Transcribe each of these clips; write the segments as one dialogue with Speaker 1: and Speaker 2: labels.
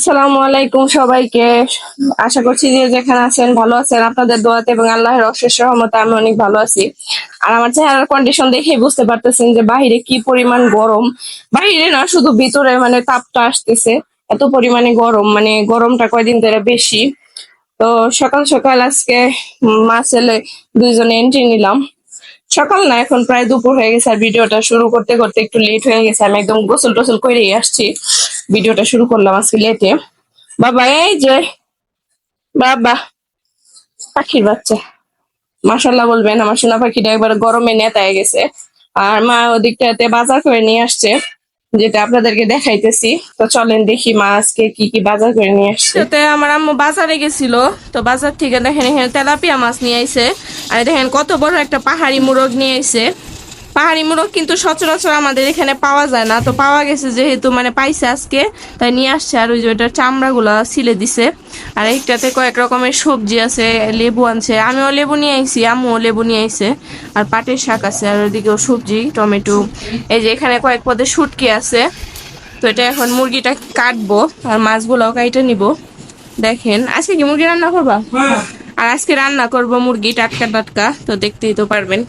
Speaker 1: আসসালামু আলাইকুম সবাইকে। আশা করছি যে যেখানে আছেন ভালো আছেন, আপনাদের দোয়াতে এবং আল্লাহর অশেষ রহমতে আমি অনেক ভালো আছি। আর আমার চেহারার কন্ডিশন দেখেই বুঝতে পারতেছেন যে বাহিরে কি পরিমাণ গরম। বাহিরে না, শুধু ভিতরে মানে তাপটা আসতেছে, এত পরিমাণে গরম, মানে গরমটা কয়দিন ধরে বেশি। তো সকাল সকাল আজকে মা ছেলে দুইজনে এন্ট্রি নিলাম। সকাল না, এখন প্রায় দুপুর হয়ে গেছে, আর ভিডিওটা শুরু করতে করতে একটু লেট হয়ে গেছে। আমি একদম গোসল টোসল করেই আসছি, ভিডিওটা শুরু করলাম আজকে লেটে। বাবা এই যে, বাবা পাখির বাচ্চা, মাশাল্লাহ বলবেন, আমার সোনা পাখিটা একবার গরমে নেতায় গেছে। আর মা ওদিকটাতে বাজার করে নিয়ে আসছে, যেটা আপনাদেরকে দেখাইতেছি। তো চলেন দেখি মা আজকে কি কি বাজার করে নিয়ে আসছে। সাথে আমার আম্মু বাজারে গেছিল, তো বাজার থেকে দেখেন এখানে তেলাপিয়া মাছ নিয়ে আইছে। আর দেখেন কত বড় একটা পাহাড়ি মোরগ নিয়ে আইছে। পাহাড়ি মোরগ কিন্তু সচরাচর আমাদের এখানে পাওয়া যায় না, তো পাওয়া গেছে যেহেতু, মানে পাইছে আজকে, তাই নিয়ে আসছে। আর ওই যে ওটার চামড়া গুলা ছিলে দিছে। আর এইটাতে কয়েক রকমের সবজি আছে, লেবু আনছে, আমিও লেবু নিয়ে আইছি, আম্মুও লেবু নিয়ে আইছে। আর পাটের শাক আছে, আর ওইদিকেও সবজি, টমেটো। এই যে এখানে কয়েক পদের শুটকি আছে। তো এটা এখন মুরগিটা কাটবো, আর মাছগুলোও কাইটে নিব। দেখেন আজকে কি মুরগি রান্না করবা? আর আজকে রান্না করব মুরগি টাটকা টাটকা, তো দেখতেই তো পারবেন।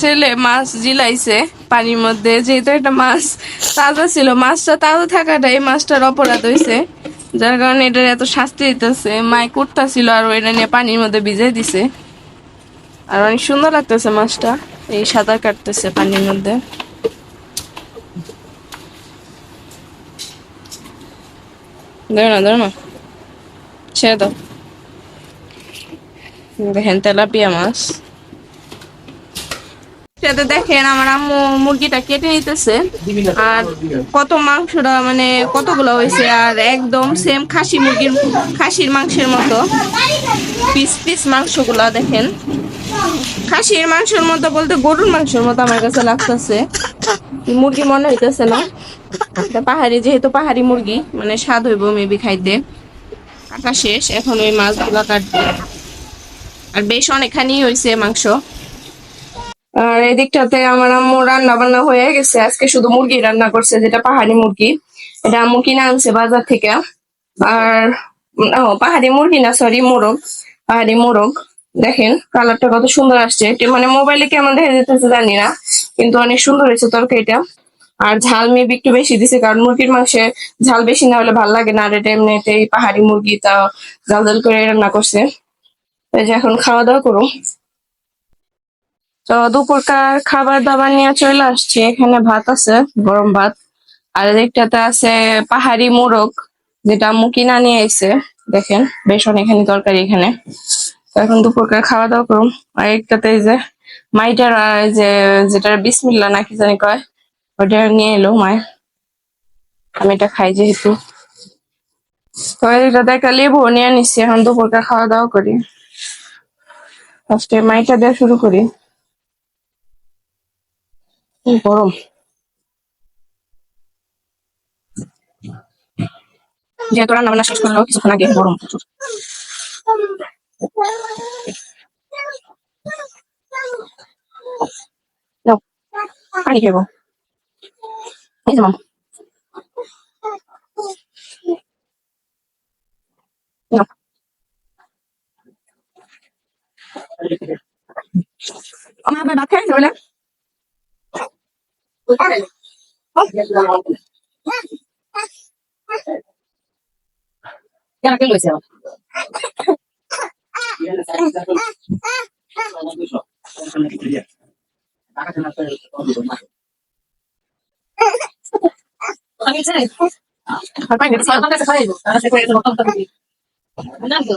Speaker 1: ছেলে মাছ জিলাইছে পানির মধ্যে, যেহেতু একটা মাছ তাজা ছিল, মাছটা তাজা থাকাটাই মাছটার অপরাধ হয়েছে, যার কারণে এটার এত শাস্তি দিতেছে। মায় কুটতাছিল আর এটা নিয়ে পানির মধ্যে ভিজাই দিছে। আর অনেক সুন্দর লাগতেছে মাছটা, এই সাঁতার কাটতেছে পানির মধ্যে। ধরো না, ধরো না, ছেড়ে দাও। দেখেন তেলাপিয়া মাছ। সাথে দেখেন আমার আম্মু মুরগিটা কেটে নিতেছে। আর কত মাংসটা, মানে কতগুলো হয়েছে, আর একদম সেম খাসির মাংসের মতো পিস পিস মাংসগুলা দেখেন। খাসির মাংসের মতো বলতে গরুর মাংসের মতো আমার কাছে লাগতেছে, মুরগি মনে হইতেছে না। পাহাড়ি, যেহেতু পাহাড়ি মুরগি, মানে স্বাদ হইব মেবি খাইতে। কাটা শেষ, এখন ওই মাছগুলা কাটবো। আর বেশ অনেকখানি হয়েছে মাংস। আর এদিকটাতে আমার আম্মু রান্না বান্না হয়ে গেছে, আজকে শুধু মুরগি রান্না করছে, যেটা পাহাড়ি মুরগি। এটা আম্মু কিনে আনছে বাজার থেকে। আর পাহাড়ি মুরগি না, সরি, মোরগ, পাহাড়ি মোরগ। দেখেন কালারটা কত সুন্দর আসছে, মানে মোবাইলে কেমন দেখা যেতেছে জানি না, কিন্তু অনেক সুন্দর হয়েছে তরকারিটা। আর ঝাল মেবি একটু বেশি দিছে, কারণ মুরগির মাংসে ঝাল বেশি না হলে ভালো লাগে না। আর এটা এমনিতেই পাহাড়ি মুরগি, তা ঝাল ঝাল করে রান্না করছে। এই যে এখন খাওয়া দাওয়া করুন। তো দুপুরকার খাবার দাবার নিয়ে চলে আসছে, এখানে ভাত আছে, গরম ভাত। আর একটাতে আছে পাহাড়ি মোরগ, যেটা আম্মু কিনা নিয়ে এসে। দেখেন বেশ অনেকখানি তরকারি এখানে। তো এখন দুপুরকার খাওয়া দাওয়া করুন। আর একটাতে এই যে মাইটার, এই যে যেটা বিসমিল্লা নাকি জানি কয়, ওটা নিয়ে এলো মায়। আমি এটা খাই যেহেতু। তো এটাতে একটা লেবু নিয়ে নিচ্ছি, এখন দুপুরকার খাওয়া দাওয়া করি। ফার্স্টে মাইটা দিয়ে শুরু করি। গরম, যেহেতু রান্না বান্না শেষ করলো কিছুক্ষণ আগে, গরম প্রচুর। নাও, পানি খাবো, এই যে মাম, নাও। আমার আবার ভাত খাইছে বলে কেন কেন লইছে আমি চাই আর পানি দিতে সারা কাছে খাইবো আর সে করে মত মত দিই না তো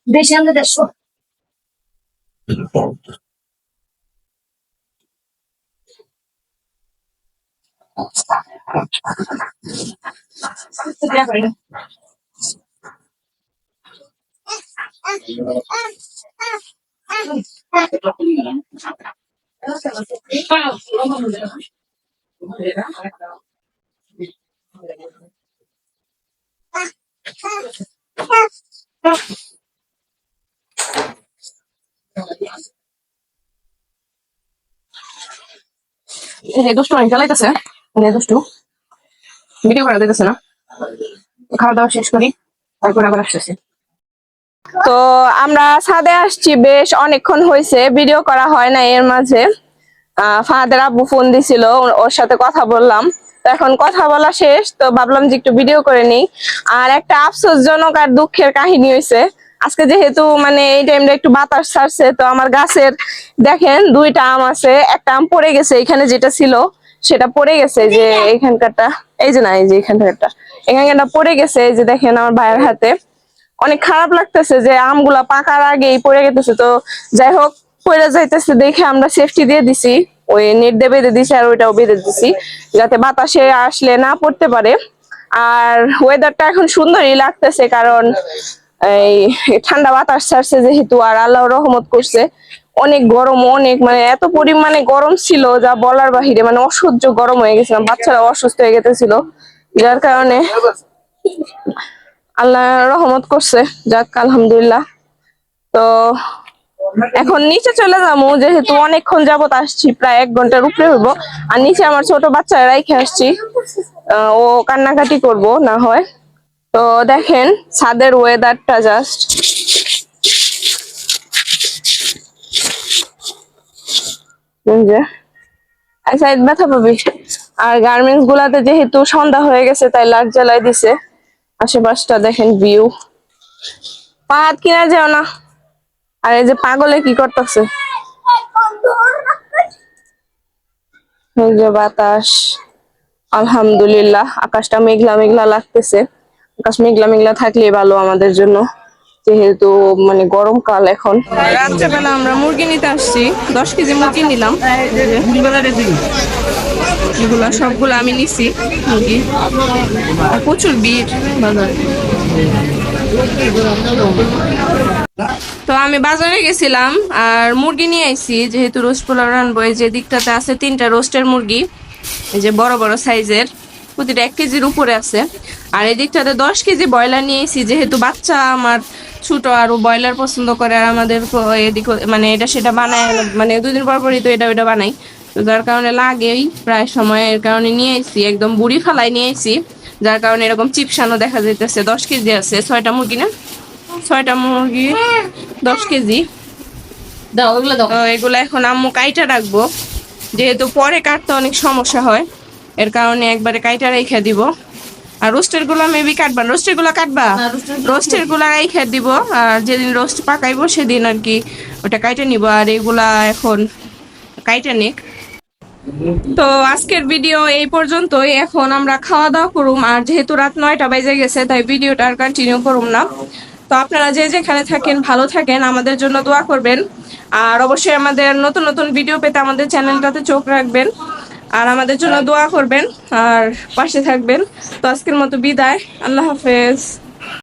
Speaker 1: বেশি আমরা 150। দুষ্টু অনেক জ্বালাইতেছে, দুষ্টু ভিডিও করা দিতেছে না। খাওয়া দাওয়া শেষ করি, তারপর আবার আসতেছি। তো আমরা ছাদে আসছি, বেশ অনেকক্ষণ হয়েছে, ভিডিও করা হয় না এর মাঝে। ফাহাদের আব্বু ফোন দিছিল, ওর সাথে কথা বললাম। তো এখন কথা বলা শেষ, তো ভাবলাম যে একটু ভিডিও করে নিই। আর একটা আফসোসজনক আর দুঃখের কাহিনী হয়েছে আজকে, যেহেতু মানে এই টাইমটা একটু বাতাস ছাড়ছে, তো আমার গাছের দেখেন 2টা আম আছে, একটা আম পড়ে গেছে, এখানে যেটা ছিল সেটা পড়ে গেছে, যে এইখানকারটা, এই যে না, এই যে এখানকারটা, এখানকারটা পড়ে গেছে, এই যে দেখেন আমার ভাইয়ের হাতে। অনেক খারাপ লাগতেছে যে আমগুলা পাকার আগেই পড়ে গেতেছে। তো যাই হোক, পড়ে যাইতেছে দেখে আমরা সেফটি দিয়ে দিছি, ওই নেট দিয়ে বেঁধে দিছি, আর ওইটাও বেঁধে দিছি যাতে বাতাসে আসলে না পড়তে পারে। আর ওয়েদারটা এখন সুন্দরই লাগতেছে, কারণ এই ঠান্ডা বাতাস ছাড়ছে যেহেতু, আর আল্লাহর রহমত করছে। অনেক গরম, অনেক মানে এত পরিমাণে গরম ছিল যা বলার বাহিরে, মানে অসহ্য গরম হয়ে গেছিলাম, বাচ্চারা অসুস্থ হয়ে গেছিল, যার কারণে আল্লাহ রহমত করছে, যাক আলহামদুলিল্লাহ। তো এখন নিচে চলে যাবো, যেহেতু অনেকক্ষণ যাবত আসছি, প্রায় 1 ঘন্টার উপরে হইব। আর নিচে আমার ছোট বাচ্চা রাইখে আসছি, ও কান্নাকাটি করব না হয়। তো দেখেন ছাদের ওয়েদারটা জাস্ট, যে সাইড ব্যথা পাবি। আর গার্মেন্টস গুলাতে যেহেতু সন্ধ্যা হয়ে গেছে, তাই লাইট জ্বালাই দিছে। আশেপাশটা দেখেন ভিউ, পাহাড় কিনা যাও না। আর এই যে পাগলে কি করতেছে, এই যে বাতাস, আলহামদুলিল্লাহ। আকাশটা মেঘলা মেঘলা লাগতেছে, আকাশ মেঘলা মেঘলা থাকলেই ভালো আমাদের জন্য, যেহেতু মানে গরমকাল এখন। রাত্রেবেলা আমরা মুরগি নিতে আসছি, 10 কেজি মুরগি নিলাম। এগুলা সবগুলো আমি নিছি মুরগি, প্রচুর ভিড় বাজারে। তো আমি বাজারে গেছিলাম আর মুরগি নিয়ে আইছি, যেহেতু রোস্ট পোলাও রানবো। এই যে দিকটাতে আছে 3টা রোস্টের মুরগি, এই যে বড় বড় সাইজের, প্রতিটা 1 কেজির উপরে আছে। আর এই দিকটাতে 10 কেজি ব্রয়লার নিয়ে আইছি, যেহেতু বাচ্চা আমার ছোট আরো ব্রয়লার পছন্দ করে, আর আমাদের এদিক মানে এটা সেটা বানায়, মানে 2 দিন পর পরই তো এটা ওইটা বানাই, তো যার কারণে লাগেই প্রায় সময়, এর কারণে নিয়ে আইছি, একদম বুড়ি ফালাই নিয়ে আইছি, যার কারণে এরকম চিপসানো দেখা যাইতেছে। 10 কেজি আছে, 6টা মুরগি না, 6টা মুরগি 10 কেজি। তো এগুলো এখন আম্মু কাইটা রাখবো, যেহেতু পরে কাটতে অনেক সমস্যা হয়, এর কারণে একবারে কাইটা রেখে দিব। আর রোস্টের গুলা মেবি কাটবা, রোস্টের গুলা কাটবা, রোস্টের গুলা রেখে দিব, আর যেদিন রোস্ট পাকাইবো সেদিন আর কি ওটা কাইটা নিব। আর এগুলা এখন কাইটা নিক। তো আজকের ভিডিও এই পর্যন্তই, এখন আমরা খাওয়া দাওয়া করুম। আর যেহেতু রাত 9টা বাজে গেছে, তাই ভিডিওটা আর কন্টিনিউ করুম না। তো আপনারা যে যেখানে থাকেন ভালো থাকেন, আমাদের জন্য দোয়া করবেন। আর অবশ্যই আমাদের নতুন নতুন ভিডিও পেতে আমাদের চ্যানেলটাতে চোখ রাখবেন, আর আমাদের জন্য দোয়া করবেন, আর পাশে থাকবেন। তো আজকের মতো বিদায়, আল্লাহ হাফেজ।